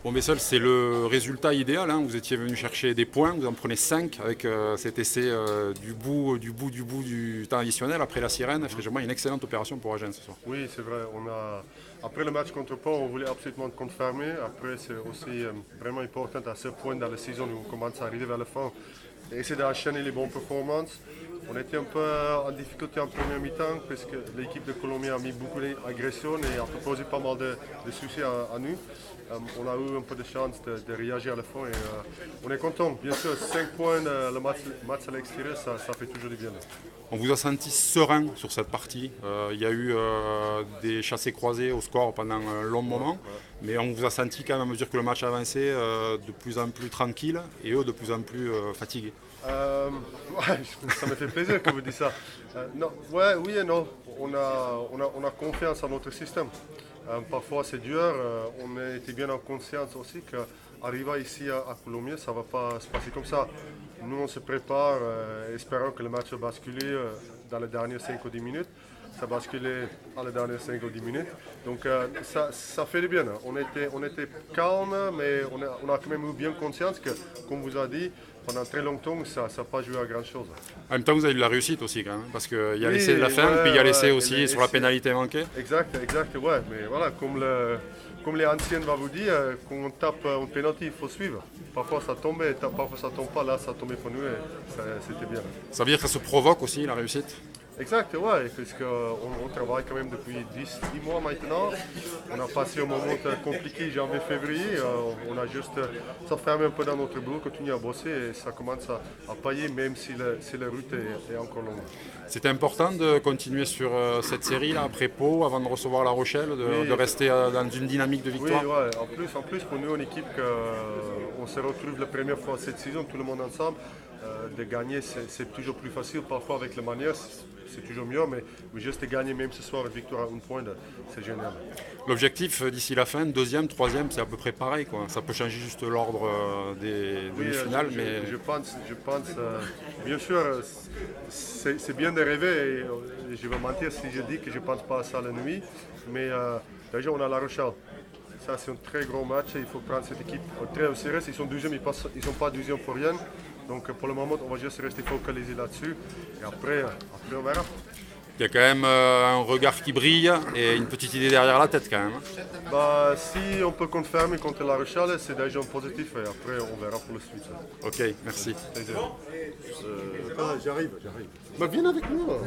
Bon, Bessel, c'est le résultat idéal, hein. Vous étiez venu chercher des points, vous en prenez 5 avec cet essai du temps additionnel après la sirène. Franchement, une excellente opération pour Agen ce soir. Oui, c'est vrai. Après le match contre Pau, on voulait absolument confirmer. Après, c'est aussi vraiment important à ce point dans la saison où on commence à arriver vers la fin d'essayer d'enchaîner les bonnes performances. On était un peu en difficulté en première mi-temps parce que l'équipe de Colombie a mis beaucoup d'agressions et a posé pas mal de soucis à nous. On a eu un peu de chance de réagir à la fin et on est content. Bien sûr, 5 points le match à l'extérieur, ça fait toujours du bien. On vous a senti serein sur cette partie. Il y a eu des chassés-croisés au score pendant un long moment, mais on vous a senti quand même à mesure que le match avançait de plus en plus tranquille et eux de plus en plus fatigués. Ouais, ça me fait plaisir que vous dites ça. Non, ouais, oui et non. On a confiance en notre système. Parfois c'est dur. On était bien en conscience aussi qu'arriver ici à Colombie, ça ne va pas se passer comme ça. Nous, on se prépare, espérant que le match va basculer dans les dernières 5 ou 10 minutes. Ça basculait dans les dernières 5 ou 10 minutes. Donc ça fait du bien. On était calme, mais on a quand même eu bien conscience que, comme vous a dit, pendant très longtemps, ça n'a pas joué à grand-chose. En même temps, vous avez eu de la réussite aussi quand même, hein, parce qu'il y a l'essai de la Oui, fin, puis il y a l'essai aussi sur la c'est- pénalité manquée. exact, ouais. Mais voilà, comme les anciens vont vous dire, quand on tape un penalty, il faut suivre. Parfois ça tombe, parfois ça tombe pas. Là, ça tombait pour nous et c'était bien. Ça veut dire que ça se provoque aussi, la réussite. Exact, ouais, parce qu'on travaille quand même depuis 10 mois maintenant. On a passé un moment compliqué janvier-février. On a juste s'enfermé un peu dans notre boulot, continué à bosser et ça commence à payer même si la route est encore longue. C'était important de continuer sur cette série là après Pau, avant de recevoir La Rochelle, de Oui, rester dans une dynamique de oui, victoire. ouais. En plus pour nous, une équipe on se retrouve la première fois cette saison, tout le monde ensemble. De gagner, c'est toujours plus facile. Parfois avec les manières, c'est toujours mieux, mais juste de gagner même ce soir une victoire à un point, c'est génial. L'objectif d'ici la fin, deuxième, troisième, c'est à peu près pareil, quoi. Ça peut changer juste l'ordre des Oui, demi-finales, mais je pense, bien sûr, c'est bien de rêver et je vais mentir si je dis que je ne pense pas à ça la nuit, mais déjà on a La Rochelle. Ça c'est un très gros match et il faut prendre cette équipe très au sérieux. Ils sont deuxième, ils sont pas deuxième pour rien. Donc pour le moment, on va juste rester focalisé là-dessus et après on verra. il y a quand même un regard qui brille et une petite idée derrière la tête quand même, hein. Bah, si on peut confirmer contre La Rochelle, c'est déjà un positif et après on verra pour le suite. Ok, merci. J'arrive. Bah, viens avec moi.